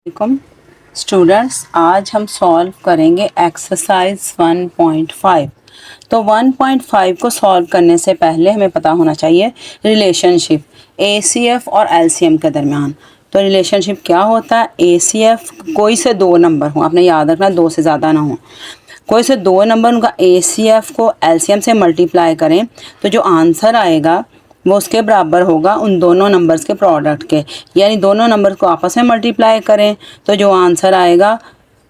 वालेकुम स्टूडेंट्स, आज हम सॉल्व करेंगे एक्सरसाइज 1.5। तो 1.5 को सॉल्व करने से पहले हमें पता होना चाहिए रिलेशनशिप ACF और LCM के दरमियान। तो रिलेशनशिप क्या होता है? ACF कोई से दो नंबर हों, आपने याद रखना, दो से ज़्यादा ना हो। कोई से दो नंबर उनका ACF को LCM से मल्टीप्लाई करें तो जो आंसर आएगा वो उसके बराबर होगा उन दोनों नंबर्स के प्रोडक्ट के। यानी दोनों नंबर को आपस में मल्टीप्लाई करें तो जो आंसर आएगा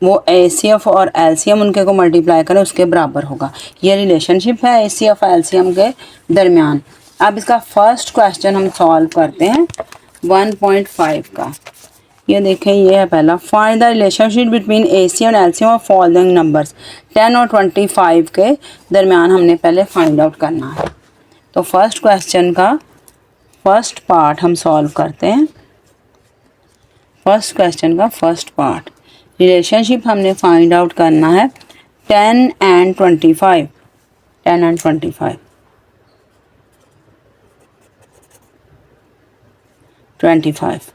वो ACF और LCM उनके को मल्टीप्लाई करें उसके बराबर होगा। ये रिलेशनशिप है ACF LCM के दरमियान। अब इसका फर्स्ट क्वेश्चन हम सॉल्व करते हैं 1.5 का। ये देखें, ये है पहला। Find the relationship between ACM और LCM ऑफ फॉलोइंग नंबर्स। 10 और 25 के दरमियान हमने पहले फाइंड आउट करना है। तो फर्स्ट क्वेश्चन का फर्स्ट पार्ट हम सॉल्व करते हैं। फर्स्ट क्वेश्चन का फर्स्ट पार्ट, रिलेशनशिप हमने फाइंड आउट करना है 10 एंड 25। 10 एंड 25। 25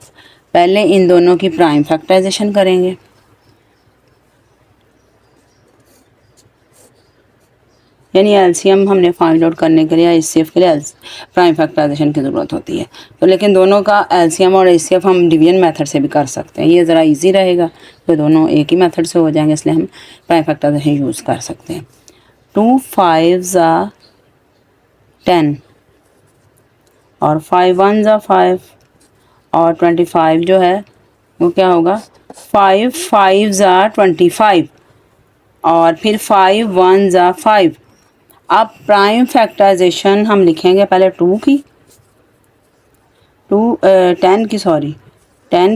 पहले इन दोनों की प्राइम फैक्टराइजेशन करेंगे। यानी LCM हमने फाइंड आउट करने के लिए ACF के लिए प्राइम फैक्टराइजेशन की ज़रूरत होती है। तो लेकिन दोनों का LCM और ACF हम डिवीजन मेथड से भी कर सकते हैं, ये ज़रा इजी रहेगा। तो दोनों एक ही मेथड से हो जाएंगे, इसलिए हम प्राइम फैक्टराइजेशन यूज़ कर सकते हैं। 2 5 ज़ा 10 और 5 1 ज़ा 5 और 25 जो है वो क्या होगा? 5 5 ज़ा 25 और फिर 5 1 ज़ा 5। अब प्राइम फैक्टराइजेशन हम लिखेंगे पहले 10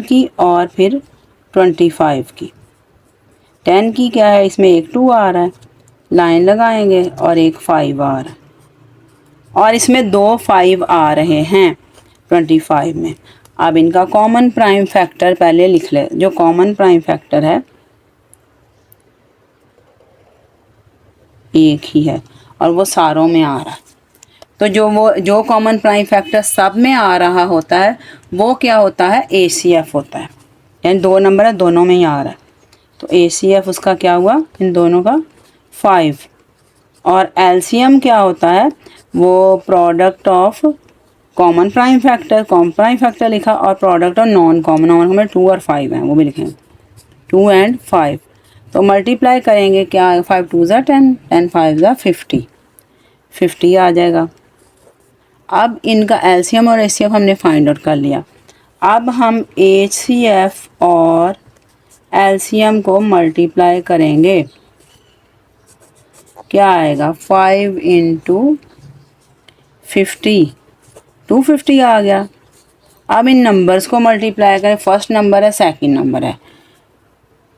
की और फिर 25 की। 10 की क्या है, इसमें एक 2 आ रहा है, लाइन लगाएंगे, और एक 5 आ रहा है, और इसमें दो 5 आ रहे हैं 25 में। अब इनका कॉमन प्राइम फैक्टर पहले लिख ले। जो कॉमन प्राइम फैक्टर है एक ही है और वो सारों में आ रहा है। तो जो कॉमन प्राइम फैक्टर सब में आ रहा होता है वो क्या होता है? ACF होता है। यानी दो नंबर है, दोनों में ही आ रहा है, तो ACF उसका क्या हुआ? इन दोनों का 5। और LCM क्या होता है? वो product of common prime factor, common prime factor लिखा, और प्रोडक्ट ऑफ नॉन कॉमन हमें 2 और 5 हैं, वो भी लिखेंगे 2 एंड 5। तो मल्टीप्लाई करेंगे, क्या 5 2 ज़ा 10, 10 5 ज़ा 50, 50 आ जाएगा। अब इनका LCM और ACF हमने फाइंड आउट कर लिया। अब हम ACF और LCM को मल्टीप्लाई करेंगे, क्या आएगा? 5 इंटू 50, 250 आ गया। अब इन नंबर्स को मल्टीप्लाई करें, फर्स्ट नंबर है, सेकंड नंबर है।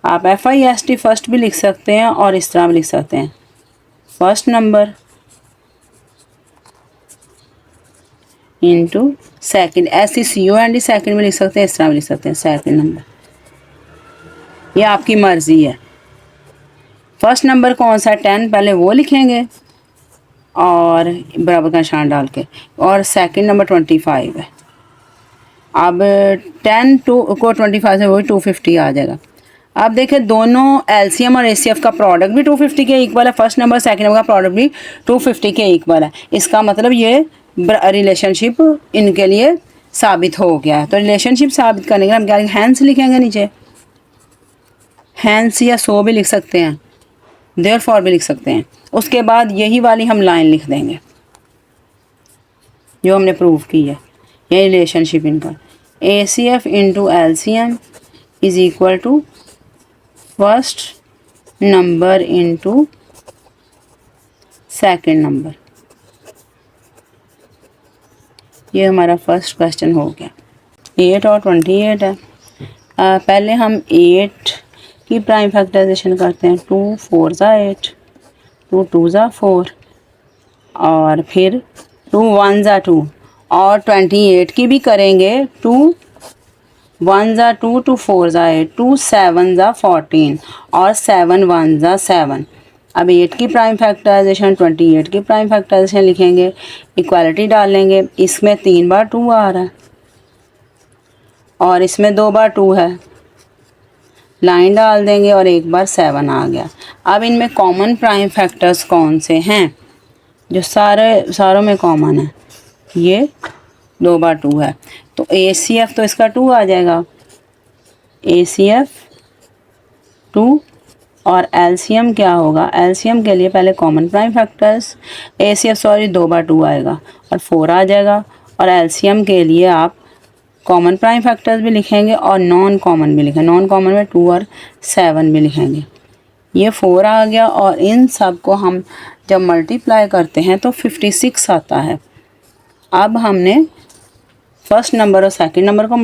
आप FIST फर्स्ट भी लिख सकते हैं और इस तरह भी लिख सकते हैं, फर्स्ट नंबर इंटू सेकंड। ऐसे COND सेकंड में लिख सकते हैं, इस तरह भी लिख सकते हैं, सेकंड नंबर। ये आपकी मर्जी है। फर्स्ट नंबर कौन सा है? 10, पहले वो लिखेंगे और बराबर का निशान डाल के, और सेकंड नंबर 25 है। अब 10 को 25 से वही 250 आ जाएगा। अब देखें, दोनों LCM और ACF का प्रोडक्ट भी 250 के इक्वल है। फर्स्ट नंबर सेकंड नंबर का प्रोडक्ट भी 250 के इक्वल है। इसका मतलब ये रिलेशनशिप इनके लिए साबित हो गया है। तो रिलेशनशिप साबित करने के लिए हम क्या हैंस लिखेंगे नीचे, हैंस, या सो भी लिख सकते हैं, देयरफॉर भी लिख सकते हैं। उसके बाद यही वाली हम लाइन लिख देंगे जो हमने प्रूव की है। ये रिलेशनशिप इनका ACF into LCM is equal to first number into second number. ये हमारा फर्स्ट क्वेश्चन हो गया। 8 और 28 है। पहले हम 8 की प्राइम फैक्टराइजेशन करते हैं। 2 4 ज़ा 8, 2 2 ज़ा 4, और फिर 2 1 ज़ा 2, और 28 की भी करेंगे। 2 1 ज़ा 2, 2 4 ज़ा 8, 2 7 ज़ा 14, और 7 1 ज़ा 7। अब 8 की प्राइम फैक्टराइजेशन, 28 की प्राइम फैक्टराइजेशन लिखेंगे, इक्वालिटी डालेंगे। इसमें 3 बार 2 आ रहा है और इसमें 2 बार 2 है, लाइन डाल देंगे और एक बार 7 आ गया। अब इनमें कॉमन प्राइम फैक्टर्स कौन से हैं जो सारों में कॉमन है? ये 2 बार 2 है, तो ACF तो इसका 2 आ जाएगा, ACF 2। और LCM क्या होगा? LCM के लिए पहले common prime factors, ACF sorry 2 बार 2 आएगा और 4 आ जाएगा। और LCM के लिए आप कॉमन प्राइम फैक्टर्स भी लिखेंगे और नॉन कॉमन भी लिखेंगे। नॉन कॉमन में 2 और 7 भी लिखेंगे। ये 4 आ गया और इन सब को हम जब मल्टीप्लाई करते हैं तो 56 आता है। अब हमने फर्स्ट नंबर और सेकंड नंबर को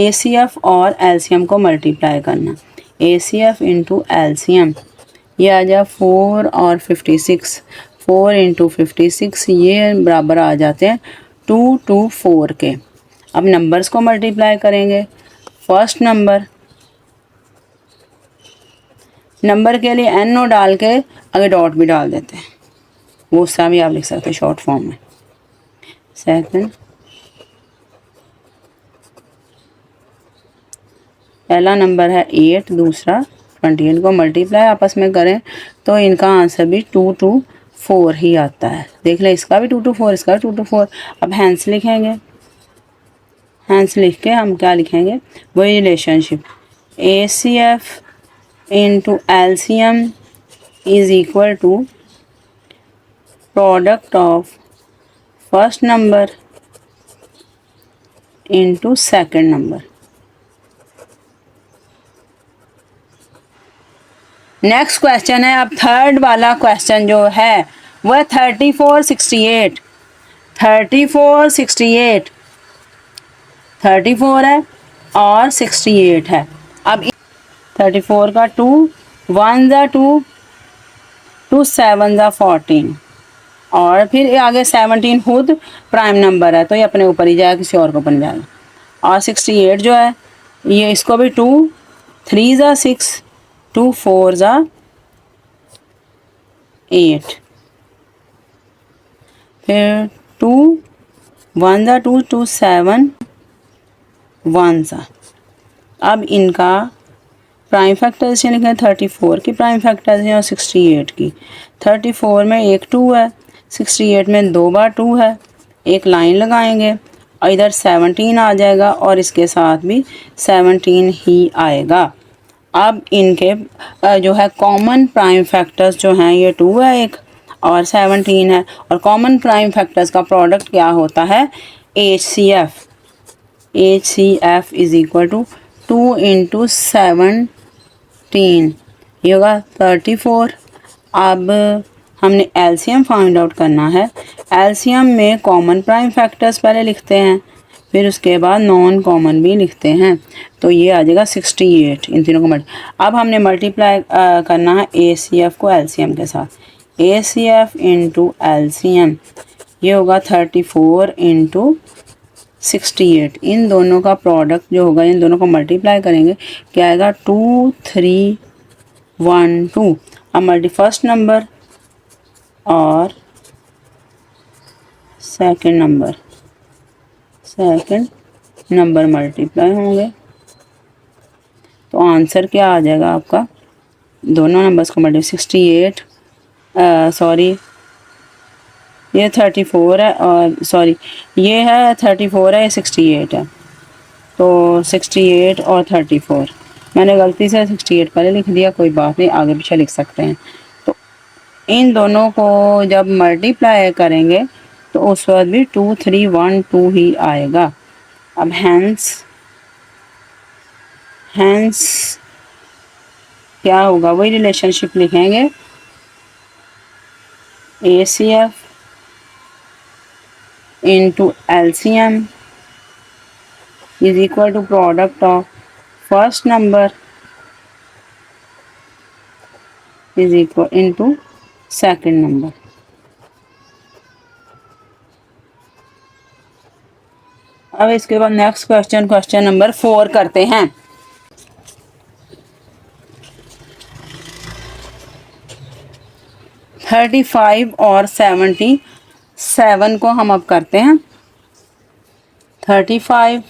ACF और LCM को मल्टीप्लाई करना। ACF इंटू LCM, ये आ जाए 4 और 56। 4 इंटू 56 ये बराबर आ जाते हैं 2 to 4 के। अब नंबर्स को मल्टीप्लाई करेंगे। फर्स्ट नंबर के लिए NO डाल के आगे डॉट भी डाल देते हैं, वो उसका भी आप लिख सकते हैं शॉर्ट फॉर्म में। सेकंड, पहला नंबर है 8, दूसरा 28 को मल्टीप्लाई आपस में करें तो इनका आंसर भी 2 to 4 ही आता है। देख लें, इसका भी 2 to 4, इसका भी 2 to 4। अब हैंस लिखेंगे। हैंस लिख के हम क्या लिखेंगे? वही relationship, ACF into LCM is equal to product of first number into second number. Next question है, अब थर्ड वाला क्वेश्चन जो है वह 34, 68। 34, 68, 34 है और 68 है। अब 34 का 2, 1 ज़ा 2, 2 7 ज़ा 14 और फिर आगे 17 खुद प्राइम नंबर है तो ये अपने ऊपर ही जाएगा, किसी और को बन जाएगा। और 68 जो है ये इसको भी 2, 3 ज़ा 6, 2 4 ज़ा 8, फिर 2 1 ज़ा 2, 2 7 1 ज़ा। अब इनका प्राइम फैक्टर्स ये लिखें, 34 की प्राइम फैक्टर्स हैं और 68 की। 34 में एक 2 है, 68 में 2 बार 2 है, एक लाइन लगाएंगे और इधर 17 आ जाएगा और इसके साथ भी 17 ही आएगा। अब इनके जो है कॉमन प्राइम फैक्टर्स जो हैं ये 2 है एक और 17 है, और कॉमन प्राइम फैक्टर्स का प्रोडक्ट क्या होता है? HCF। HCF is equal to 2 into 17, ये होगा 34। अब हमने LCM फाइंड आउट करना है। LCM में कॉमन प्राइम फैक्टर्स पहले लिखते हैं, फिर उसके बाद नॉन कॉमन भी लिखते हैं, तो ये आ जाएगा 68 इन तीनों को अब हमने मल्टीप्लाई करना है ACF को LCM के साथ। ACF इंटू LCM ये होगा 34 इंटू 68। इन दोनों का प्रोडक्ट जो होगा, इन दोनों को मल्टीप्लाई करेंगे, क्या आएगा? 2 3 1 2। अब फर्स्ट नंबर और सेकंड नंबर मल्टीप्लाई होंगे तो आंसर क्या आ जाएगा आपका? दोनों नंबर्स को मल्टीप्लाई 68 सॉरी ये 34 है और सॉरी ये है 34 है, ये 68 है, तो 68 और 34 मैंने गलती से 68 पहले लिख दिया, कोई बात नहीं, आगे पीछे लिख सकते हैं। तो इन दोनों को जब मल्टीप्लाई करेंगे तो उस वक्त भी 2 3 1 2 ही आएगा। अब हैंस क्या होगा? वही रिलेशनशिप लिखेंगे, ACF into LCM is equal to product of first number is equal into second number. अब इसके बाद नेक्स्ट क्वेश्चन नंबर 4 करते हैं। थर्टी 35 और 77 को हम अब करते हैं। 35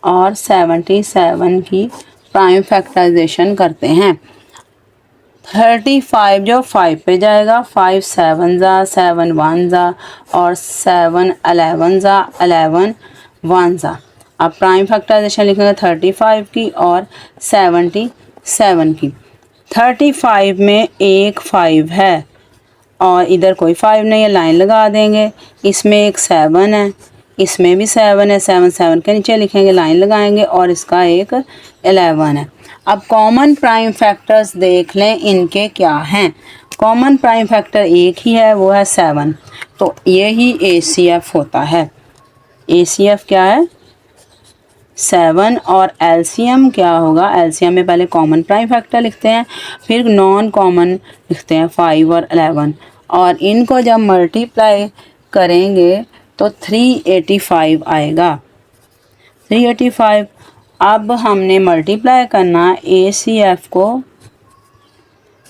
और 77 की प्राइम फैक्टराइजेशन करते हैं। 35 जो 5 पे जाएगा, 5 7 ज़ा, 7 1 ज़ा और 7 11 ज़ा, 11 1 ज़ा। अब प्राइम फैक्टराइजेशन लिखेंगे 35 की और 77 की। 35 में एक 5 है और इधर कोई 5 नहीं है, लाइन लगा देंगे। इसमें एक 7 है, इसमें भी 7 है, 7 7 के नीचे लिखेंगे, लाइन लगाएंगे और इसका एक 11 है। अब कॉमन प्राइम फैक्टर्स देख लें इनके क्या हैं। कॉमन प्राइम फैक्टर एक ही है, वो है 7, तो यही ACF होता है। ACF क्या है? 7। और LCM क्या होगा? LCM में पहले कॉमन प्राइम फैक्टर लिखते हैं, फिर नॉन कॉमन लिखते हैं 5 और 11, और इनको जब मल्टीप्लाई करेंगे तो 385 आएगा। 385। अब हमने मल्टीप्लाई करना ACF को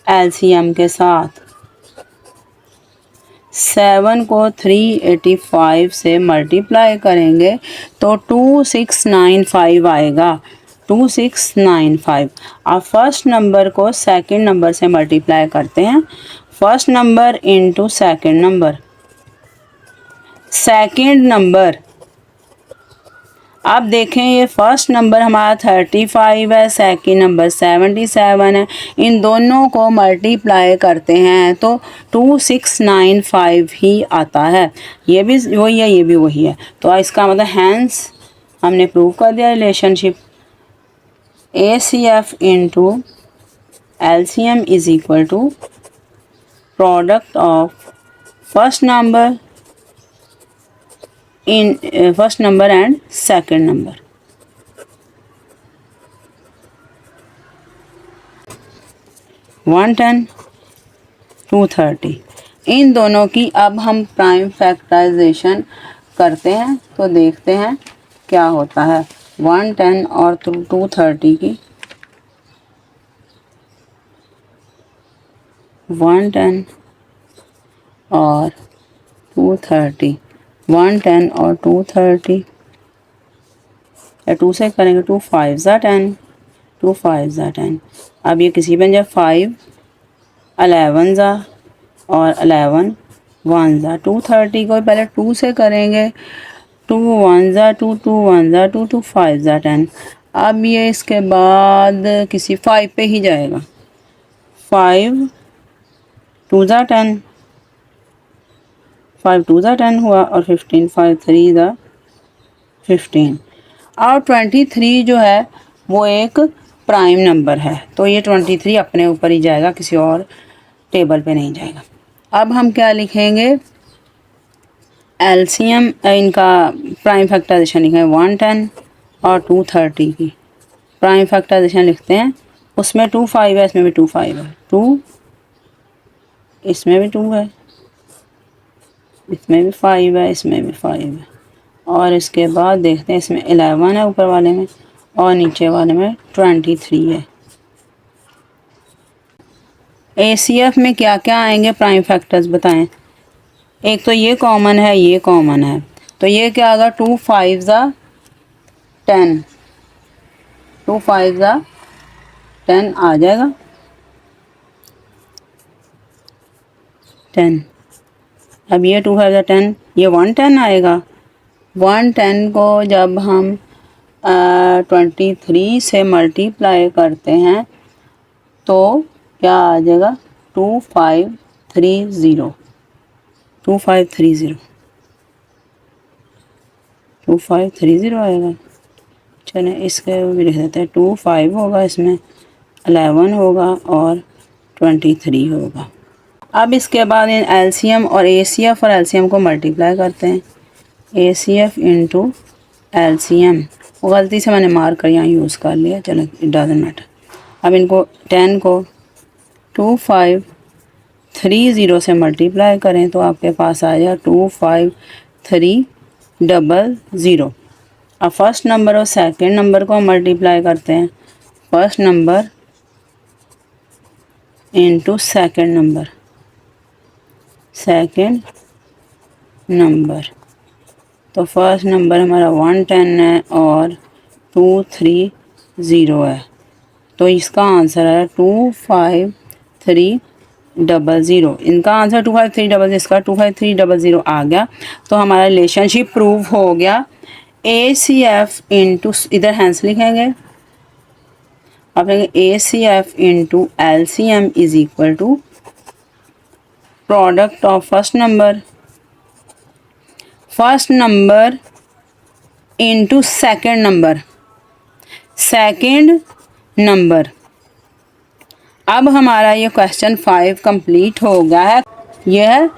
LCM के साथ। 7 को 385 से मल्टीप्लाई करेंगे तो 2695 आएगा। 2695। अब फर्स्ट नंबर को सेकंड नंबर से मल्टीप्लाई करते हैं। First number into second number. Second number, अब देखें ये फर्स्ट नंबर हमारा 35 है, सेकंड नंबर 77 है। इन दोनों को मल्टीप्लाई करते हैं तो 2695 ही आता है। ये भी वही है, ये भी वही है, तो इसका मतलब हैंस हमने प्रूव कर दिया relationship. ACF into LCM is equal to product of first number in first number and second number। One 10 230। इन दोनों की अब हम प्राइम फैक्टराइजेशन करते हैं तो देखते हैं क्या होता है। 110 और 230 की, 110 और 230, 110 और 230 या 2 से करेंगे, 2 5 ज़ा 10, 2 5 ज़ा 10। अब ये किसी बन जाए 5 11 ज़ा और 11 1 ज़ा। 230 को पहले 2 से करेंगे, 2 1 ज़ा 2, 2 1 ज़ा 2, 2 5 ज़ा 10। अब ये इसके बाद किसी 5 पे ही जाएगा। 5 2 ज़ा 10, 5 2 ज़ा 10 हुआ और 15 5 3 ज़ा 15। और 23 जो है वो एक प्राइम नंबर है, तो ये 23 अपने ऊपर ही जाएगा, किसी और टेबल पे नहीं जाएगा। अब हम क्या लिखेंगे? LCM इनका प्राइम फैक्टराइजेशन लिखेंगे 110 और 230 की प्राइम फैक्टराइजेशन लिखते हैं। उसमें 2 5 है, इसमें भी 2 5 है, 2 इसमें भी 2 है, इसमें भी 5 है, इसमें भी 5 है। और इसके बाद देखते हैं, इसमें 11 है ऊपर वाले में और नीचे वाले में 23 है। ACF में क्या क्या आएंगे प्राइम फैक्टर्स बताएं। एक तो ये कॉमन है, ये कॉमन है, तो ये क्या आएगा? 2 5 ज़ा 10, 2 5 ज़ा 10 आ जाएगा, 10। अब ये 2 5 ज़ा 10, ये 110 आएगा। 110 को जब हम 23 से मल्टीप्लाई करते हैं तो क्या आ जाएगा? 2530, 2530, 2530 आएगा। चलें इसके भी लिख देते हैं, 2 5 होगा, इसमें 11 होगा और 23 होगा। अब इसके बाद इन LCM और ACF और LCM को मल्टीप्लाई करते हैं। ACF इंटू LCM, वो गलती से मैंने मार कर यहाँ यूज़ कर लिया, चलो इट डजंट मैटर। अब इनको 10 को 2530 से मल्टीप्लाई करें तो आपके पास आ जाएगा 25300। अब फर्स्ट नंबर और सेकंड नंबर को मल्टीप्लाई करते हैं। First number into second number, second number, तो फर्स्ट नंबर हमारा 110 है और 230 है। तो इसका आंसर है 25300। इनका आंसर 25300, इसका 25300 आ गया। तो हमारा रिलेशनशिप प्रूव हो गया। ACF इंटू, इधर हैंस लिखेंगे, अब ACF into LCM is equal to product of first number into second number. अब हमारा ये क्वेश्चन 5 कंप्लीट हो गया है। यह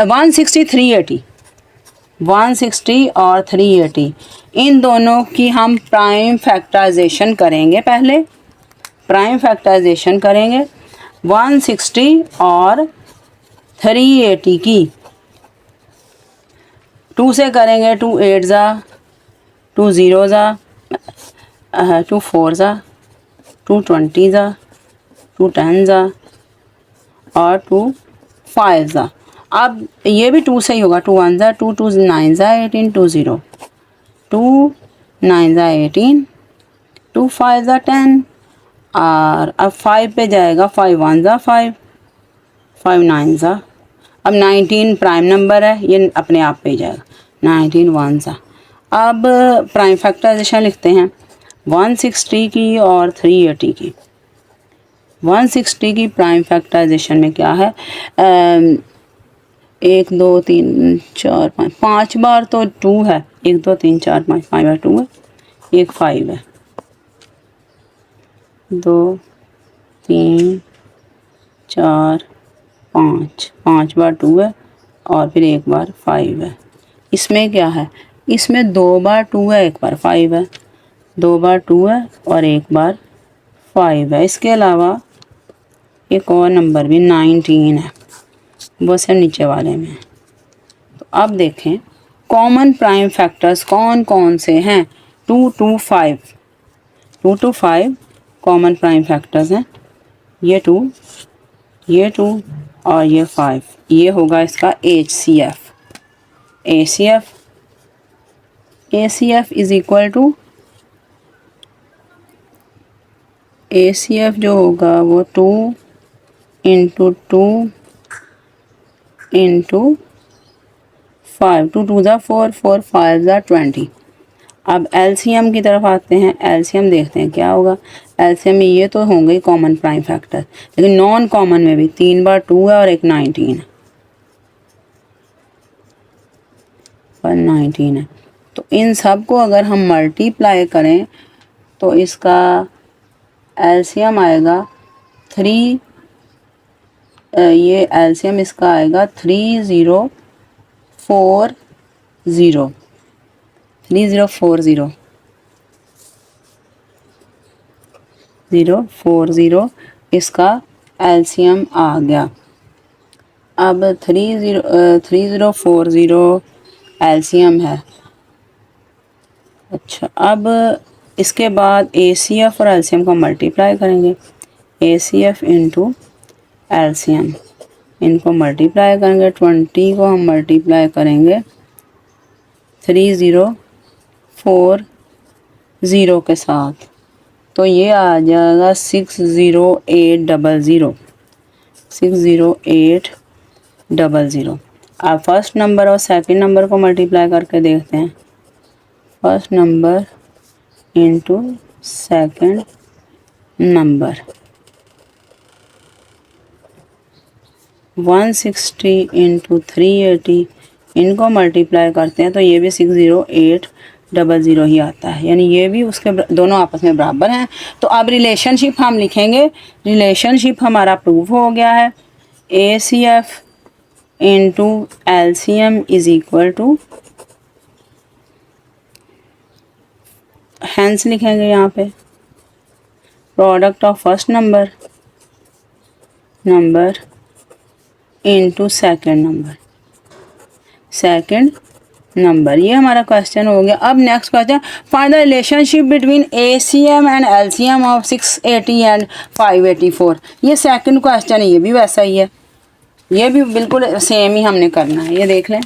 160 380, 160 और 380 इन दोनों की हम प्राइम फैक्टराइजेशन करेंगे। पहले प्राइम फैक्टराइजेशन करेंगे 160 और 380 की। 2 से करेंगे, 2 8 ज़ा, 2 0 ज़ा, 2 4 ज़ा, 2 20 ज़ा, 2 10 ज़ा और 2 5 ज़ा। अब ये भी 2 से ही होगा, 2 1 ज़ा, 2 2 9 ज़ा 18, 2 0, 2 9 ज़ा 18, 2 5 ज़ा 10 और अब 5 पे जाएगा, 5 1 ज़ा 5, 5 9 ज़ा। अब 19 प्राइम नंबर है, ये अपने आप पे जाएगा, 19 1 ज़ा। अब प्राइम फैक्टराइजेशन लिखते हैं 160 की और 380 की। 160 की प्राइम फैक्टराइजेशन में क्या है, 1 2 3 4 5, 5 बार तो 2 है, 1 2 3 4 5, 5 बार 2 है, 1 5 है, 2 3 4 5, 5 बार 2 है और फिर 1 बार 5 है। इसमें क्या है, इसमें 2 बार 2 है, 1 बार 5 है, 2 बार 2 है और 1 बार 5 है। इसके अलावा एक और नंबर भी 19 है, वो सब नीचे वाले में है। तो अब देखें कॉमन प्राइम फैक्टर्स कौन कौन से हैं। 2 2 5, 2 2 5 कॉमन प्राइम फैक्टर्स हैं। ये 2, ये 2 और ये 5, ये होगा इसका HCF। ACF is equal to, ACF जो होगा वो 2 इंटू 2 इंटू 5, 2 2 ज़ा 4, 4 5 ज़ा 20। अब LCM की तरफ आते हैं, LCM देखते हैं क्या होगा। LCM में ये तो होंगे ही कॉमन प्राइम फैक्टर, लेकिन नॉन कॉमन में भी 3 बार 2 है और एक 19 है, पर 19 है। तो इन सब को अगर हम मल्टीप्लाई करें तो इसका LCM आएगा 3, ये LCM इसका आएगा 3040, 3040 इसका LCM आ गया। अब 3040 LCM है। अच्छा, अब इसके बाद ACF और LCM को मल्टीप्लाई करेंगे। ACF इंटू LCM, इनको मल्टीप्लाई करेंगे। 20 को हम मल्टीप्लाई करेंगे 3040 के साथ, तो ये आ जाएगा 60800, 60800। अब फर्स्ट नंबर और सेकंड नंबर को मल्टीप्लाई करके देखते हैं। First number into second number, 160 into 380, इनको मल्टीप्लाई करते हैं तो ये भी 60800 ही आता है, यानी ये भी उसके दोनों आपस में बराबर हैं। तो अब रिलेशनशिप हम लिखेंगे। रिलेशनशिप हमारा प्रूव हो गया है। ACF into LCM is equal to, hence लिखेंगे यहाँ पे, product of first number into second number. ये हमारा क्वेश्चन हो गया। अब next question, find the relationship between ACM and LCM of 680 and 584। ये सेकंड क्वेश्चन है, ये भी वैसा ही है, ये भी बिल्कुल सेम ही हमने करना है। ये देख लें,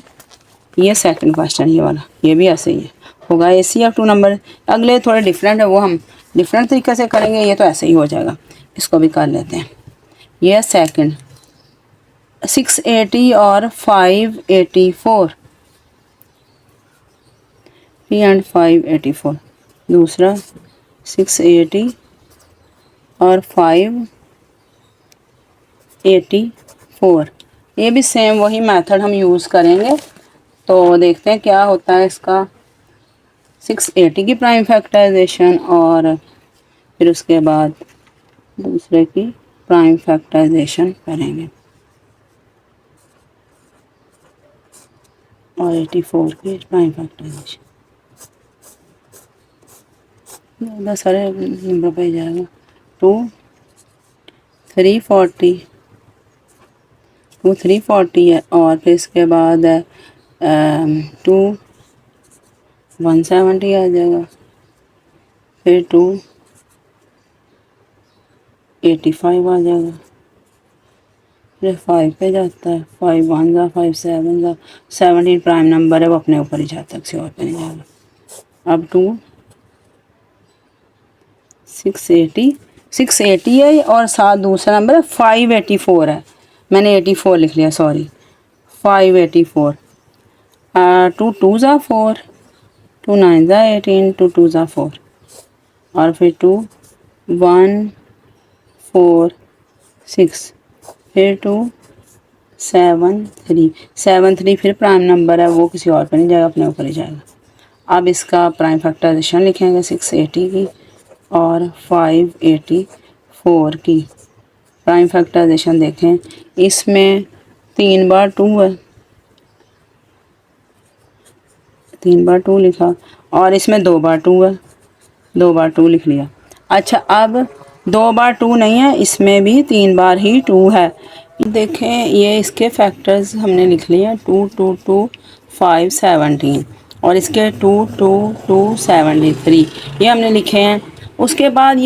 ये सेकंड क्वेश्चन ये वाला, ये भी ऐसे ही है, होगा ACF 2 नंबर। अगले थोड़े डिफरेंट है, वो हम डिफरेंट तरीके से करेंगे, ये तो ऐसे ही हो जाएगा। इसको भी कर लेते हैं। ये सेकंड 680 और 584, 3 एंड 584। दूसरा 680 और 584, ये भी सेम वही मेथड हम यूज़ करेंगे। तो देखते हैं क्या होता है इसका। 680 की प्राइम फैक्टराइजेशन और फिर उसके बाद दूसरे की प्राइम फैक्टराइजेशन करेंगे और 84 की प्राइम फैक्टराइजेशन। ज़्यादा सारे नंबर पे जाएगा। 340 है और फिर इसके बाद 170 आ जाएगा, फिर 285 आ जाएगा, फिर 5 पे जाता है। 5 1 जा 5 7 जा 17 प्राइम नंबर है, वो अपने ऊपर ही जाता है, किसी और पे नहीं जाएगा। अब 680 है और साथ दूसरा नंबर है 584 है, मैंने 84 लिख लिया, सॉरी 584। 2 2 जा 4, 2 9 जा 18, 2 2 जा 4 और फिर 2 1 4 6, फिर 2 7 3 फिर प्राइम नंबर है, वो किसी और पे नहीं जाएगा, अपने ऊपर ही जाएगा। अब इसका प्राइम फैक्टराइजेशन लिखेंगे 680 की और 584 की प्राइम फैक्टराइजेशन। देखें इसमें 3 बार 2 है, 3 बार 2 लिखा और इसमें 2 बार 2 है, 2 बार 2 लिख लिया। अच्छा अब 2 बार 2 नहीं है, इसमें भी 3 बार ही 2 है। देखें ये इसके फैक्टर्स हमने लिख लिए 2 2 2 5 17 और इसके 2 2 2 73 ये हमने लिखे हैं। उसके बाद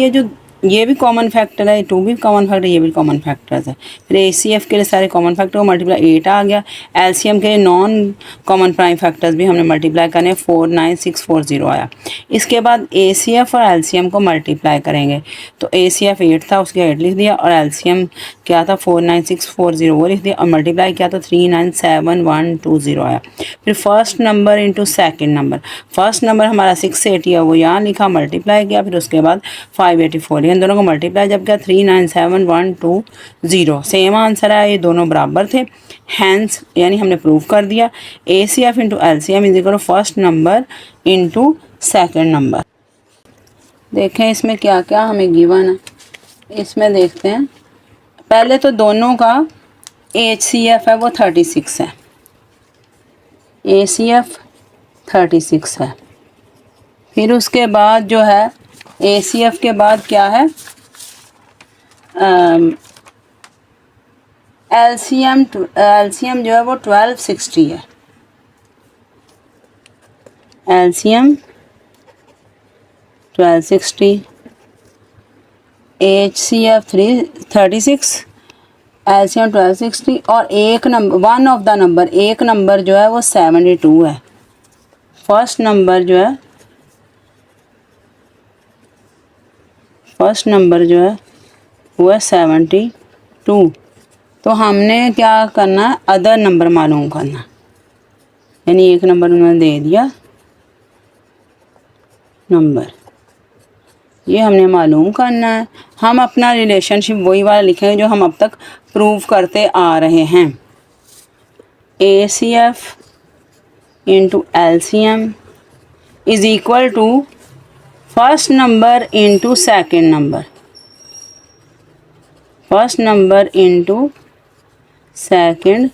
ये भी कॉमन फैक्टर है, 2 भी कॉमन फैक्टर, ये भी कॉमन फैक्टर्स है। फिर ACF के लिए सारे कॉमन फैक्टर को मल्टीप्लाई 8 आ गया। LCM के लिए नॉन कॉमन प्राइम फैक्टर्स भी हमने मल्टीप्लाई करने 49640 आया। इसके बाद ACF और LCM को मल्टीप्लाई करेंगे तो ACF 8 था, उसके 8 लिख दिया और LCM क्या था 49640 वो लिख दिया और मल्टीप्लाई किया तो 3972120 आया। फिर first number into second number, first number हमारा 680 है, वो यहाँ लिखा, मल्टीप्लाई किया, फिर उसके बाद 584, इन दोनों को मल्टीप्लाई जब किया 3972120 सेम आंसर है, ये दोनों बराबर थे। हैंस यानी हमने प्रूव कर दिया ACF into LCM is equal to first number into second number. देखें इसमें क्या क्या हमें गिवन है, इसमें देखते हैं। पहले तो दोनों का HCF है वो 36 है, ACF 36 है। फिर उसके बाद जो है ACF के बाद क्या है, LCM जो है वो 1260 है, LCM 1260, HCF 36, LCM 1260 और एक number one of the number, एक नंबर जो है वो 72 है। फर्स्ट नंबर जो है वो है 72। तो हमने क्या करना है, अदर नंबर मालूम करना, यानी एक नंबर उन्होंने दे दिया नंबर, ये हमने मालूम करना है। हम अपना रिलेशनशिप वही वाला लिखेंगे जो हम अब तक प्रूव करते आ रहे हैं। ACF into LCM is equal to first number into second number, first number into second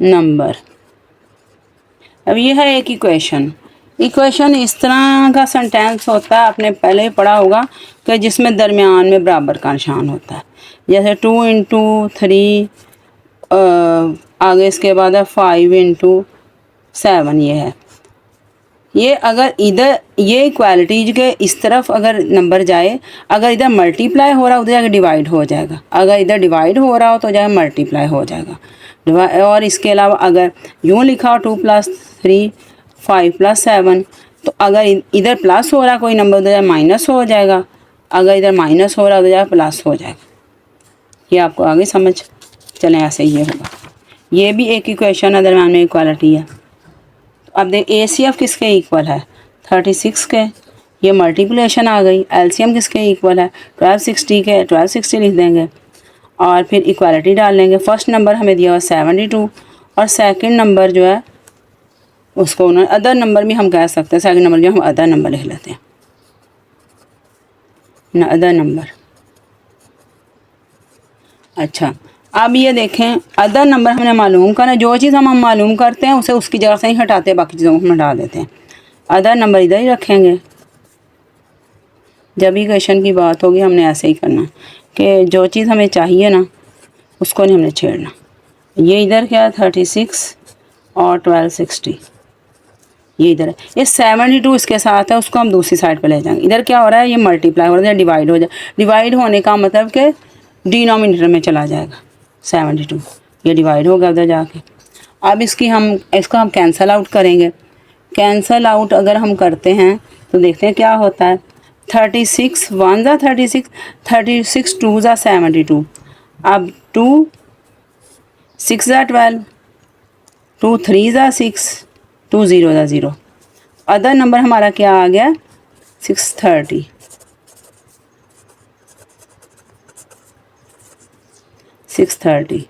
number. अब ये है एक इक्वेशन इस तरह का सेंटेंस होता है, आपने पहले ही पढ़ा होगा कि जिसमें दरमियान में बराबर का निशान होता है। जैसे 2 इंटू 3 आगे इसके बाद है 5 इंटू 7, ये है। ये अगर इधर ये इक्वालिटी के इस तरफ अगर नंबर जाए, अगर इधर मल्टीप्लाई हो रहा है उधर जाकर डिवाइड हो जाएगा, अगर इधर डिवाइड हो रहा हो तो जाकर मल्टीप्लाई हो जाएगा। और इसके अलावा अगर यूँ लिखा हो 2 + 3 5 + 7 तो अगर इधर प्लस हो रहा कोई नंबर उधर माइनस हो जाएगा, अगर इधर माइनस हो रहा उधर प्लस हो जाएगा। ये आपको आगे समझ चलें, ऐसे ये होगा। ये भी एक इक्वेशन है, दरम्यान में इक्वालिटी है। तो अब देख ACF किसके इक्वल है, 36 के, ये मल्टीप्लिकेशन आ गई। LCM किसके इक्वल है, 1260 के, 1260 लिख देंगे और फिर इक्वालिटी डाल लेंगे। फर्स्ट नंबर हमें दिया हुआ 72 और सेकंड नंबर जो है उसको उन्होंने अदर नंबर भी हम कह सकते हैं, सेकंड नंबर जो हम अदर नंबर लिख लेते हैं ना, अदर नंबर। अच्छा, अब ये देखें अदर नंबर हमने मालूम करना, जो चीज़ हम मालूम करते हैं उसे उसकी जगह से ही हटाते हैं, बाकी चीज़ों को हम हटा देते हैं। अदर नंबर इधर ही रखेंगे। जब भी क्वेश्चन की बात होगी हमने ऐसे ही करना कि जो चीज़ हमें चाहिए ना उसको नहीं हमने छेड़ना। ये इधर क्या है 36 और 1260, ये इधर है। ये 72 इसके साथ है, उसको हम दूसरी साइड पे ले जाएंगे। इधर क्या हो रहा है, ये मल्टीप्लाई हो रहा है, डिवाइड हो जाए। डिवाइड होने का मतलब कि डिनोमिनेटर में चला जाएगा 72, ये डिवाइड होगा उधर जाके। अब इसको हम कैंसल आउट करेंगे। कैंसल आउट अगर हम करते हैं तो देखते हैं क्या होता है। 36 1 ज़ा 36, 36 2 ज़ा 72, अब 2 6 ज़ा 12, 2 3 ज़ा 6, 2 0 ज़ा 0। अदर नंबर हमारा क्या आ गया 630। 630।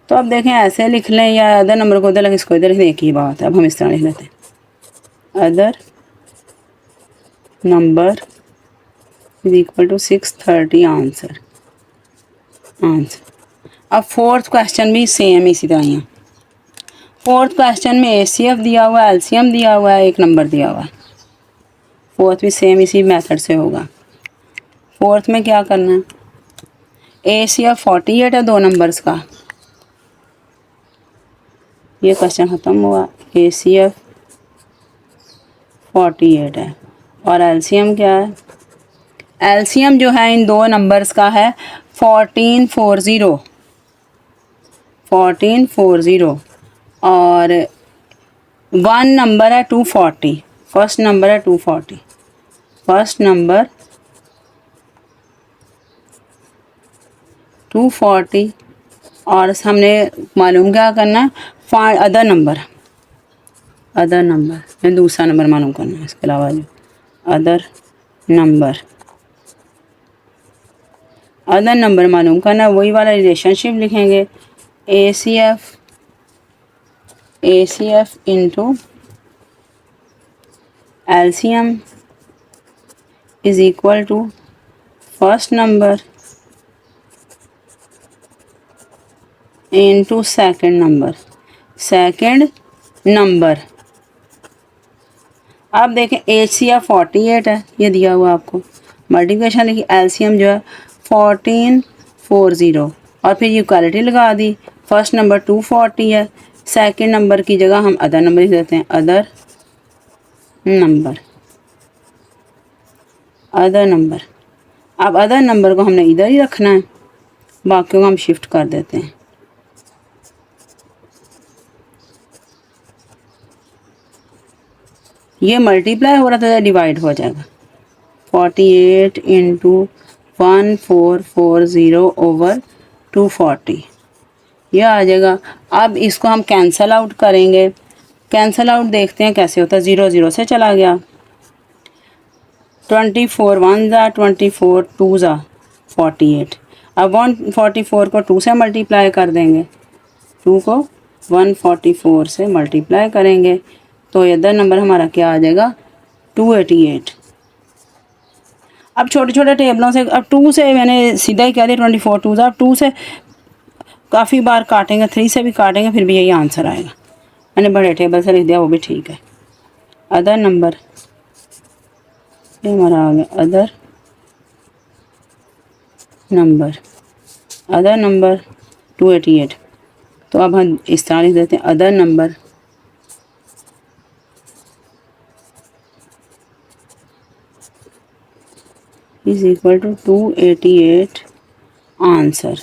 तो अब देखें ऐसे लिख लें या अदर नंबर को उधर लगे, इसको इधर एक ही बात है। अब हम इस तरह लिख लेते हैं, other number is equal to 630 answer. अब फोर्थ क्वेश्चन भी सेम इसी तरह ही है। फोर्थ क्वेश्चन में ACF दिया हुआ है, LCM दिया हुआ है, एक नंबर दिया हुआ है। फोर्थ भी सेम इसी मेथड से होगा। फोर्थ में क्या करना है, ACF 48 है, 2 नंबर्स का। ये क्वेश्चन ख़त्म हुआ। ACF 48 है और LCM क्या है, LCM जो है इन 2 नंबर्स का है 1440 और 1 नंबर है 240। फर्स्ट नंबर है 240, फर्स्ट नंबर 240 और हमने मालूम क्या करना है, अदर नंबर में दूसरा नंबर मालूम करना है। इसके अलावा जो अदर नंबर मालूम करना, वही वाला रिलेशनशिप लिखेंगे। ACF into LCM is equal to first number into second number. अब देखें ACF 48 है, ये दिया हुआ आपको, मल्टीप्लिकेशन लिखी, LCM जो है 1440 और फिर इक्वालिटी लगा दी। फर्स्ट नंबर 240 है, सेकंड नंबर की जगह हम अदर नंबर लिख देते हैं, अदर नंबर। अब अदर नंबर को हमने इधर ही रखना है, बाकी को हम शिफ्ट कर देते हैं। ये मल्टीप्लाई हो रहा था, डिवाइड हो जाएगा। 48 इंटू 1440 ओवर 240, यह आ जाएगा। अब इसको हम कैंसल आउट करेंगे। कैंसल आउट देखते हैं कैसे होता है। 0 0 से चला गया, 24 1 ज़ा 24 2 ज़ा 48। अब 144 को 2 से मल्टीप्लाई कर देंगे, 2 को 144 से मल्टीप्लाई करेंगे तो अदर नंबर हमारा क्या आ जाएगा 288। अब छोटे छोटे टेबलों से, अब 2 से मैंने सीधा ही कह दिया 24 2 ज़ा, अब 2 से काफ़ी बार काटेंगे, 3 से भी काटेंगे फिर भी यही आंसर आएगा। मैंने बड़े टेबल से लिख दिया, वो भी ठीक है। अदर नंबर ये हमारा आ गया, अदर नंबर 288। तो अब हम इस तरह लिख देते हैं, other number is equal to 288 answer.